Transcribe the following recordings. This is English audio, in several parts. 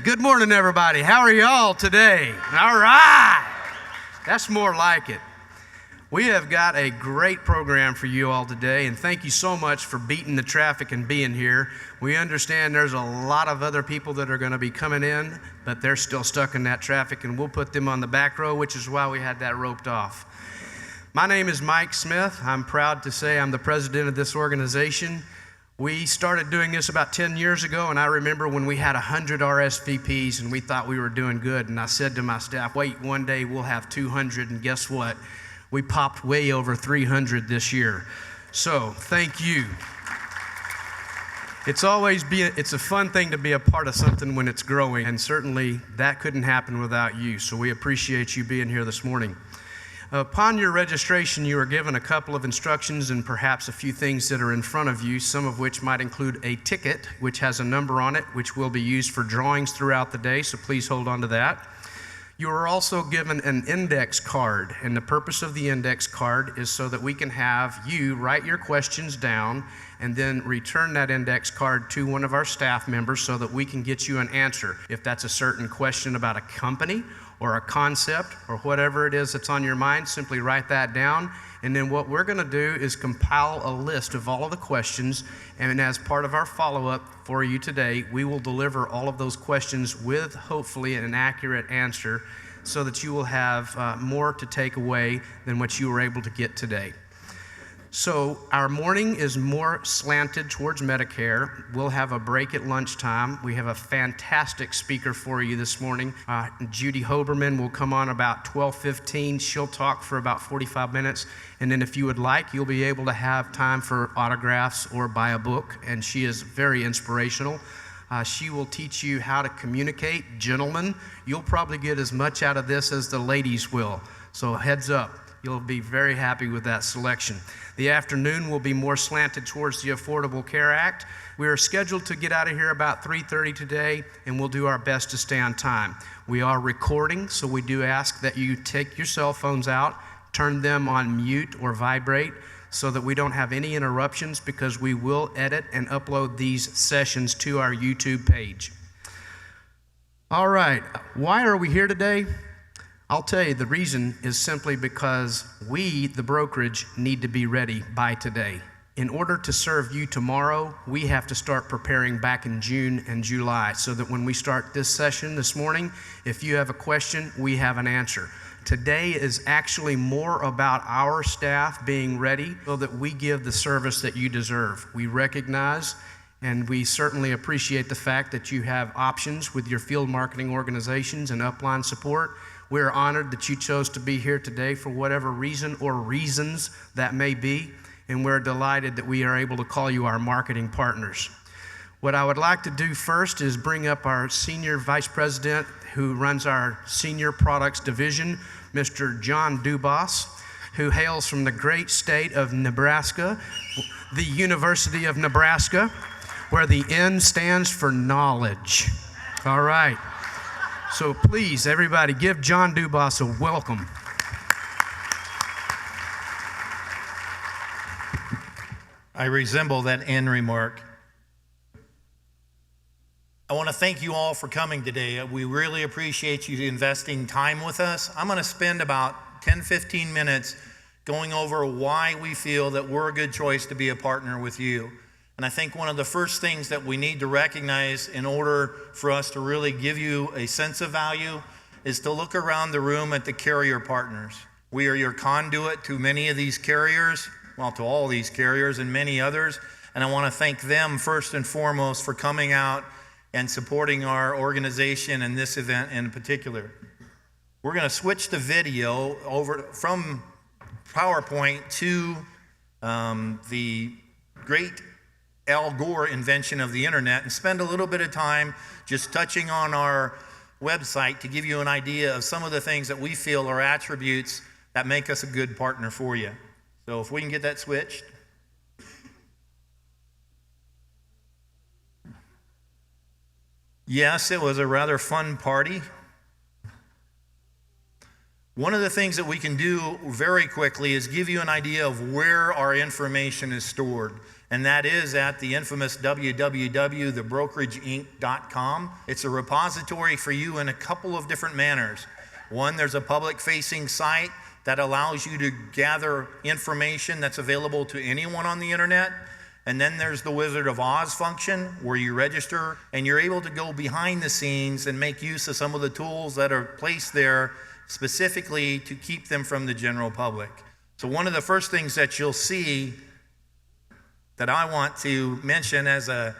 Good morning, everybody. How are y'all today? All right. That's more like it. We have got a great program for you all today, and thank you so much for beating the traffic and being here. We understand there's a lot of other people that are going to be coming in, but they're still stuck in that traffic, and we'll put them on the back row, which is why we had that roped off. My name is Mike Smith. I'm proud to say I'm the president of this organization. We started doing this about 10 years ago, and I remember when we had 100 RSVPs and we thought we were doing good, and I said to my staff, wait, one day we'll have 200, and guess what? We popped way over 300 this year. So thank you. It's a fun thing to be a part of something when it's growing, and certainly that couldn't happen without you, so we appreciate you being here this morning. Upon your registration, you are given a couple of instructions and perhaps a few things that are in front of you, some of which might include a ticket, which has a number on it, which will be used for drawings throughout the day, so please hold on to that. You are also given an index card, and the purpose of the index card is so that we can have you write your questions down and then return that index card to one of our staff members so that we can get you an answer. If that's a certain question about a company or a concept or whatever it is that's on your mind, simply write that down. And then what we're going to do is compile a list of all of the questions, and as part of our follow-up for you today, we will deliver all of those questions with hopefully an accurate answer so that you will have more to take away than what you were able to get today. So our morning is more slanted towards Medicare. We'll have a break at lunchtime. We have a fantastic speaker for you this morning. Judy Hoberman will come on about 12:15. She'll talk for about 45 minutes. And then if you would like, you'll be able to have time for autographs or buy a book. And she is very inspirational. She will teach you how to communicate. Gentlemen, you'll probably get as much out of this as the ladies will. So heads up. You'll be very happy with that selection. The afternoon will be more slanted towards the Affordable Care Act. We are scheduled to get out of here about 3:30 today, and we'll do our best to stay on time. We are recording, so we do ask that you take your cell phones out, turn them on mute or vibrate so that we don't have any interruptions, because we will edit and upload these sessions to our YouTube page. All right, why are we here today? I'll tell you, the reason is simply because we, the brokerage, need to be ready by today. In order to serve you tomorrow, we have to start preparing back in June and July so that when we start this session this morning, if you have a question, we have an answer. Today is actually more about our staff being ready so that we give the service that you deserve. We recognize and we certainly appreciate the fact that you have options with your field marketing organizations and upline support. We're honored that you chose to be here today for whatever reason or reasons that may be, and we're delighted that we are able to call you our marketing partners. What I would like to do first is bring up our Senior Vice President who runs our Senior Products Division, Mr. John Dubas, who hails from the great state of Nebraska, the University of Nebraska, where the N stands for knowledge. All right. So please, everybody, give John Dubas a welcome. I resemble that end remark. I want to thank you all for coming today. We really appreciate you investing time with us. I'm going to spend about 10-15 minutes going over why we feel that we're a good choice to be a partner with you. And I think one of the first things that we need to recognize in order for us to really give you a sense of value is to look around the room at the carrier partners. We are your conduit to many of these carriers, well, to all these carriers and many others. And I want to thank them first and foremost for coming out and supporting our organization and this event in particular. We're going to switch the video over from PowerPoint to the great Al Gore invention of the internet and spend a little bit of time just touching on our website to give you an idea of some of the things that we feel are attributes that make us a good partner for you. So if we can get that switched. Yes, it was a rather fun party. One of the things that we can do very quickly is give you an idea of where our information is stored. and that is at the infamous www.thebrokerageinc.com. It's a repository for you in a couple of different manners. One, there's a public-facing site that allows you to gather information that's available to anyone on the internet. And then there's the Wizard of Oz function where you register and you're able to go behind the scenes and make use of some of the tools that are placed there specifically to keep them from the general public. So one of the first things that you'll see that I want to mention as a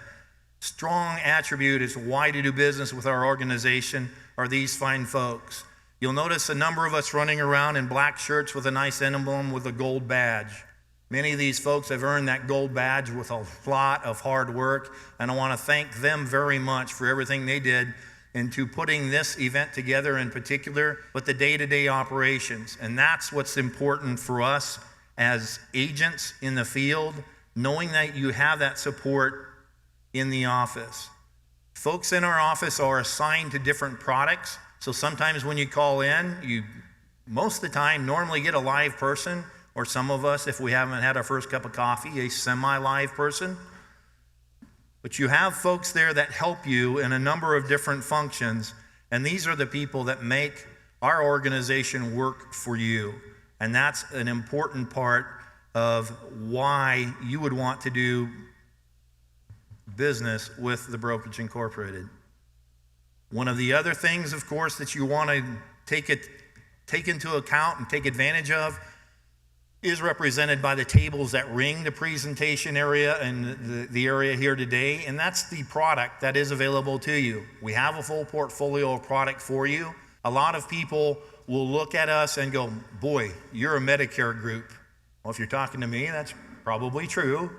strong attribute is why to do business with our organization are these fine folks. You'll notice a number of us running around in black shirts with a nice emblem with a gold badge. Many of these folks have earned that gold badge with a lot of hard work, and I want to thank them very much for everything they did into putting this event together in particular, but the day-to-day operations. And that's what's important for us as agents in the field, knowing that you have that support in the office. Folks in our office are assigned to different products, so sometimes when you call in, you most of the time normally get a live person, or some of us, if we haven't had our first cup of coffee, a semi-live person. But you have folks there that help you in a number of different functions, and these are the people that make our organization work for you. And that's an important part of why you would want to do business with the Brokerage Incorporated. One of the other things, of course, that you want to take into account and take advantage of is represented by the tables that ring the presentation area and the area here today, and that's the product that is available to you. We have a full portfolio of product for you. A lot of people will look at us and go, boy, you're a Medicare group. Well, if you're talking to me, that's probably true.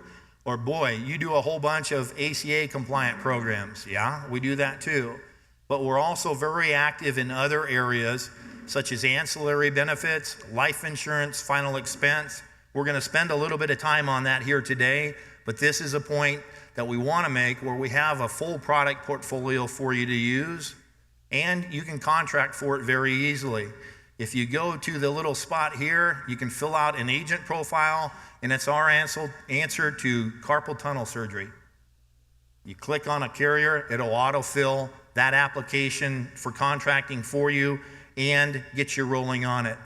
Or boy, you do a whole bunch of ACA compliant programs. Yeah, we do that too. But we're also very active in other areas such as ancillary benefits, life insurance, final expense. We're going to spend a little bit of time on that here today, but this is a point that we want to make where we have a full product portfolio for you to use, and you can contract for it very easily. If you go to the little spot here, you can fill out an agent profile, and it's our answer to carpal tunnel surgery. You click on a carrier, it'll autofill that application for contracting for you and get you rolling on it.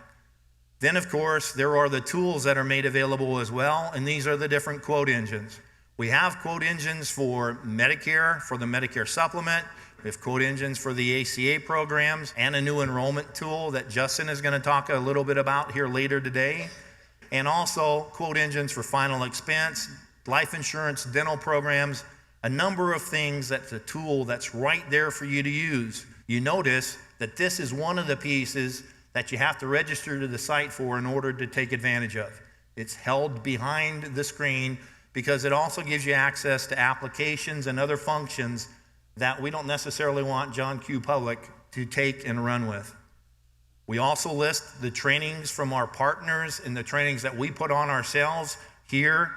Then, of course, there are the tools that are made available as well, and these are the different quote engines. We have quote engines for Medicare, for the Medicare supplement. We have quote engines for the ACA programs and a new enrollment tool that Justin is going to talk a little bit about here later today. And also quote engines for final expense, life insurance, dental programs, a number of things that's a tool that's right there for you to use. You notice that this is one of the pieces that you have to register to the site for in order to take advantage of. It's held behind the screen because it also gives you access to applications and other functions that we don't necessarily want John Q. Public to take and run with. We also list the trainings from our partners and the trainings that we put on ourselves here.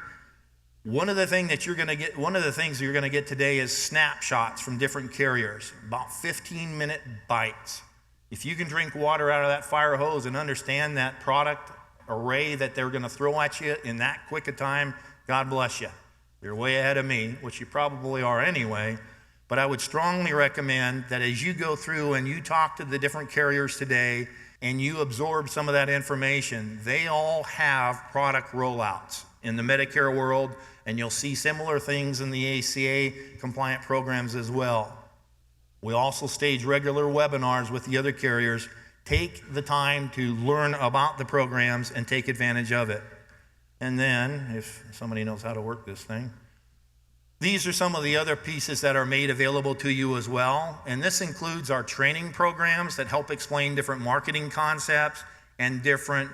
One of the things you're going to get today is snapshots from different carriers, about 15-minute bites. If you can drink water out of that fire hose and understand that product array that they're going to throw at you in that quick a time, God bless you. You're way ahead of me, which you probably are anyway. But I would strongly recommend that as you go through and you talk to the different carriers today and you absorb some of that information, they all have product rollouts in the Medicare world, and you'll see similar things in the ACA compliant programs as well. We also stage regular webinars with the other carriers. Take the time to learn about the programs and take advantage of it. And then, if somebody knows how to work this thing, these are some of the other pieces that are made available to you as well. And this includes our training programs that help explain different marketing concepts and different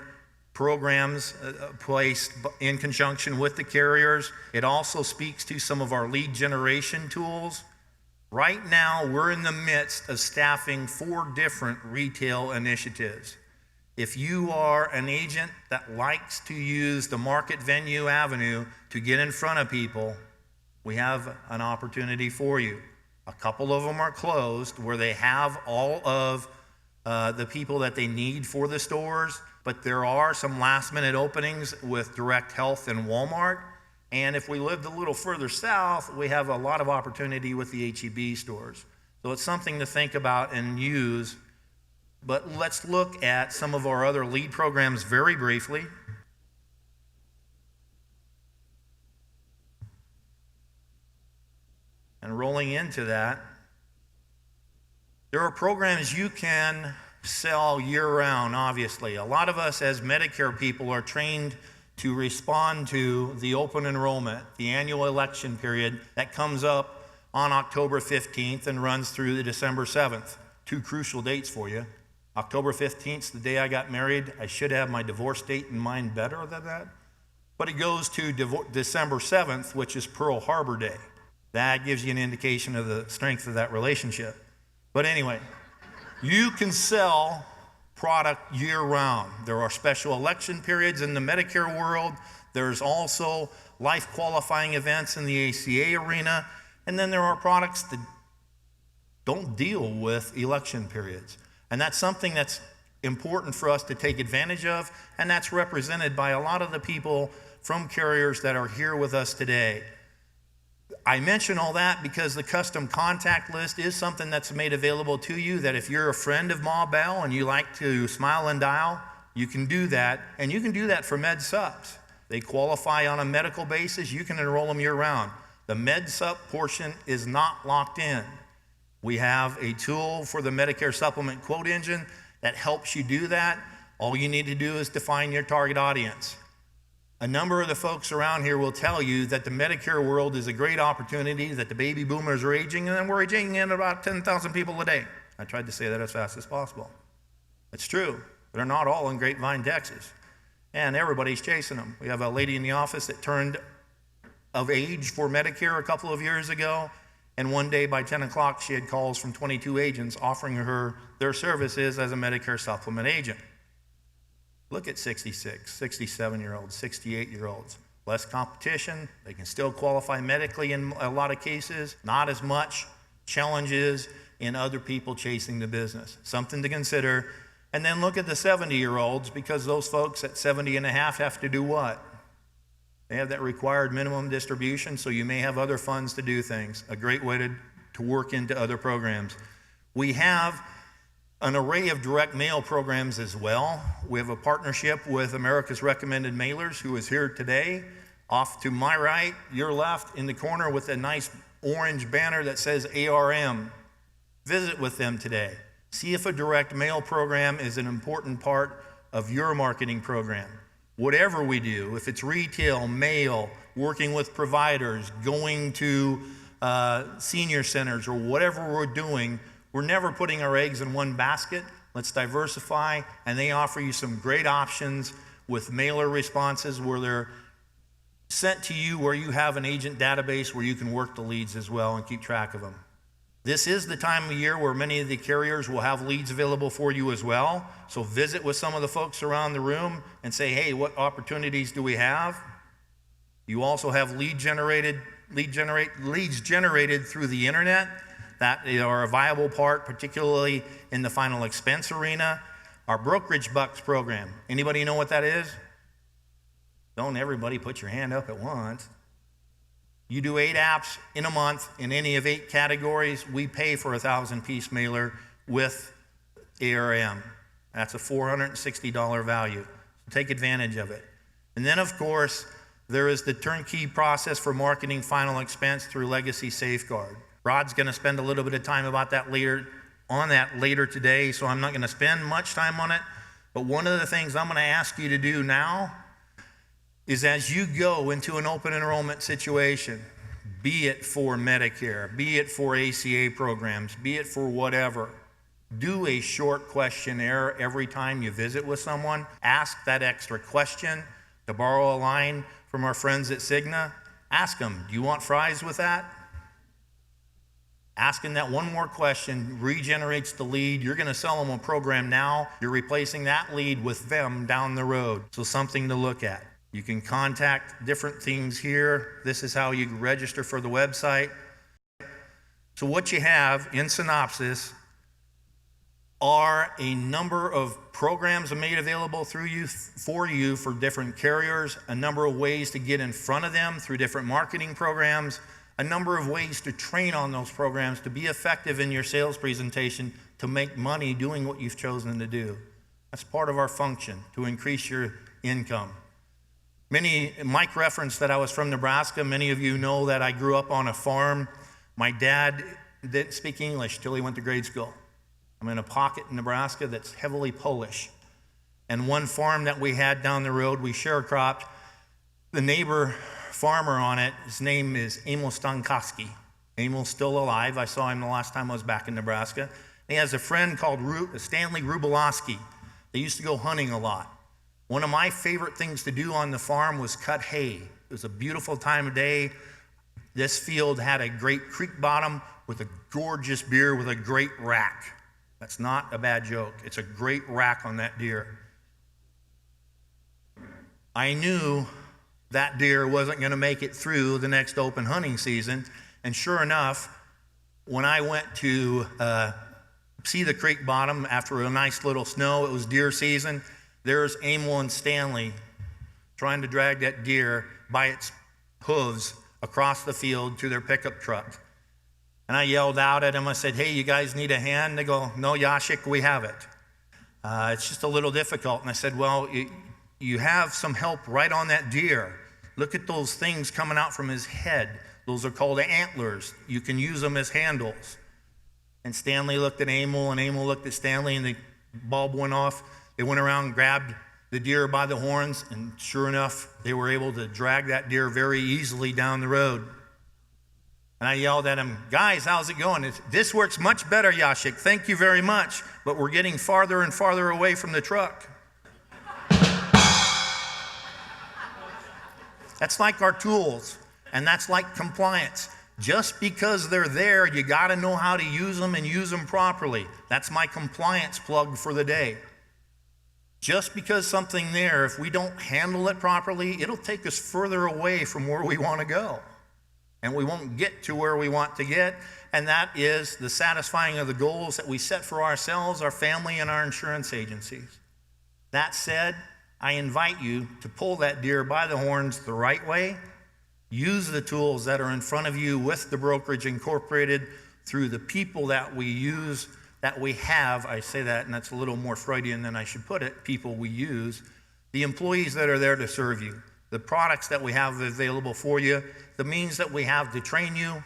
programs placed in conjunction with the carriers. It also speaks to some of our lead generation tools. Right now, we're in the midst of staffing 4 different retail initiatives. If you are an agent that likes to use the market venue avenue to get in front of people, we have an opportunity for you. A couple of them are closed where they have all of the people that they need for the stores, but there are some last minute openings with Direct Health and Walmart. And if we lived a little further south, we have a lot of opportunity with the H-E-B stores. So it's something to think about and use. But let's look at some of our other lead programs very briefly. And rolling into that, there are programs you can sell year-round, obviously. A lot of us as Medicare people are trained to respond to the open enrollment, the annual election period that comes up on October 15th and runs through the December 7th. Two crucial dates for you. October 15th is the day I got married. I should have my divorce date in mind better than that. But it goes to December 7th, which is Pearl Harbor Day. That gives you an indication of the strength of that relationship. But anyway, you can sell product year-round. There are special election periods in the Medicare world. There's also life qualifying events in the ACA arena. And then there are products that don't deal with election periods. And that's something that's important for us to take advantage of, and that's represented by a lot of the people from carriers that are here with us today. I mention all that because the custom contact list is something that's made available to you, that if you're a friend of Ma Bell and you like to smile and dial, you can do that, and you can do that for med subs. They qualify on a medical basis. You can enroll them year-round. The med sup portion is not locked in. We have a tool for the Medicare Supplement Quote Engine that helps you do that. All you need to do is define your target audience. A number of the folks around here will tell you that the Medicare world is a great opportunity, that the baby boomers are aging, and then we're aging in about 10,000 people a day. I tried to say that as fast as possible. It's true. They're not all in Grapevine, Texas. And everybody's chasing them. We have a lady in the office that turned of age for Medicare a couple of years ago, and one day by 10 o'clock she had calls from 22 agents offering her their services as a Medicare supplement agent. Look at 66, 67-year-olds, 68-year-olds. Less competition, they can still qualify medically in a lot of cases, not as much challenges in other people chasing the business. Something to consider. And then look at the 70-year-olds, because those folks at 70 and a half have to do what? They have that required minimum distribution, so you may have other funds to do things. A great way to work into other programs. We have an array of direct mail programs as well. We have a partnership with America's Recommended Mailers, who is here today. Off to my right, your left, in the corner with a nice orange banner that says ARM. Visit with them today. See if a direct mail program is an important part of your marketing program. Whatever we do, if it's retail, mail, working with providers, going to senior centers, or whatever we're doing, we're never putting our eggs in one basket. Let's diversify, and they offer you some great options with mailer responses where they're sent to you, where you have an agent database where you can work the leads as well and keep track of them. This is the time of year where many of the carriers will have leads available for you as well. So visit with some of the folks around the room and say, hey, what opportunities do we have? You also have leads generated through the internet that are a viable part, particularly in the final expense arena. Our Brokerage Bucks program. Anybody know what that is? Don't everybody put your hand up at once. You do 8 apps in a month in any of 8 categories. We pay for a 1,000-piece mailer with ARM. That's a $460 value. So take advantage of it. And then, of course, there is the turnkey process for marketing final expense through Legacy Safeguard. Rod's going to spend a little bit of time about that later today, so I'm not going to spend much time on it. But one of the things I'm going to ask you to do now is, as you go into an open enrollment situation, be it for Medicare, be it for ACA programs, be it for whatever, do a short questionnaire every time you visit with someone. Ask that extra question. To borrow a line from our friends at Cigna, ask them, do you want fries with that? Asking that one more question regenerates the lead. You're going to sell them a program now. You're replacing that lead with them down the road. So something to look at. You can contact different things here. This is how you register for the website. So what you have in synopsis are a number of programs made available through you for different carriers, a number of ways to get in front of them through different marketing programs, a number of ways to train on those programs to be effective in your sales presentation, to make money doing what you've chosen to do. That's part of our function, to increase your income. Mike referenced that I was from Nebraska. Many of you know that I grew up on a farm. My dad didn't speak English till he went to grade school. I'm in a pocket in Nebraska that's heavily Polish. And one farm that we had down the road, we sharecropped. The neighbor farmer on it, his name is Emil Stankowski. Emil's still alive. I saw him the last time I was back in Nebraska. He has a friend called Stanley Rubalowski. They used to go hunting a lot. One of my favorite things to do on the farm was cut hay. It was a beautiful time of day. This field had a great creek bottom with a gorgeous deer with a great rack. That's not a bad joke. It's a great rack on that deer. I knew that deer wasn't going to make it through the next open hunting season, and sure enough, when I went to see the creek bottom after a nice little snow, it was deer season, there's Emil and Stanley trying to drag that deer by its hooves across the field to their pickup truck. And I yelled out at them, I said, hey, you guys need a hand? They go, no, Yashik, we have it. It's just a little difficult. And I said, well, you have some help right on that deer. Look at those things coming out from his head. Those are called antlers. You can use them as handles. And Stanley looked at Emil, and Emil looked at Stanley, and the bulb went off. They went around, grabbed the deer by the horns, and sure enough, they were able to drag that deer very easily down the road. And I yelled at him, guys, how's it going? This works much better, Yashik. Thank you very much. But we're getting farther and farther away from the truck. That's like our tools, and that's like compliance. Just because they're there, you got to know how to use them and use them properly. That's my compliance plug for the day. Just because something's there, if we don't handle it properly, it'll take us further away from where we want to go. And we won't get to where we want to get, and that is the satisfying of the goals that we set for ourselves, our family, and our insurance agencies. That said, I invite you to pull that deer by the horns the right way. Use the tools that are in front of you with the Brokerage Incorporated through the people that we use, that we have. I say that, and that's a little more Freudian than I should put it, people we use. The employees that are there to serve you. The products that we have available for you, the means that we have to train you,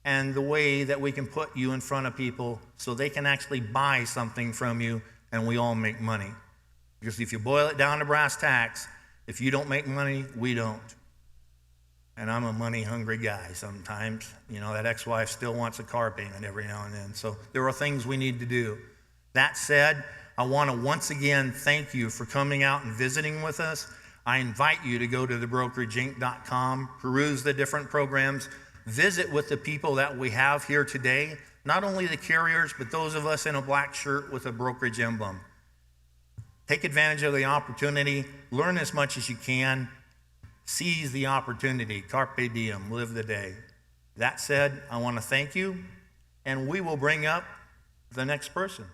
and the way that we can put you in front of people so they can actually buy something from you and we all make money. Because if you boil it down to brass tacks, if you don't make money, we don't. And I'm a money-hungry guy sometimes. You know, that ex-wife still wants a car payment every now and then. So there are things we need to do. That said, I want to once again thank you for coming out and visiting with us. I invite you to go to thebrokerageinc.com, peruse the different programs, visit with the people that we have here today, not only the carriers, but those of us in a black shirt with a brokerage emblem. Take advantage of the opportunity, learn as much as you can, seize the opportunity, carpe diem, live the day. That said, I want to thank you, and we will bring up the next person.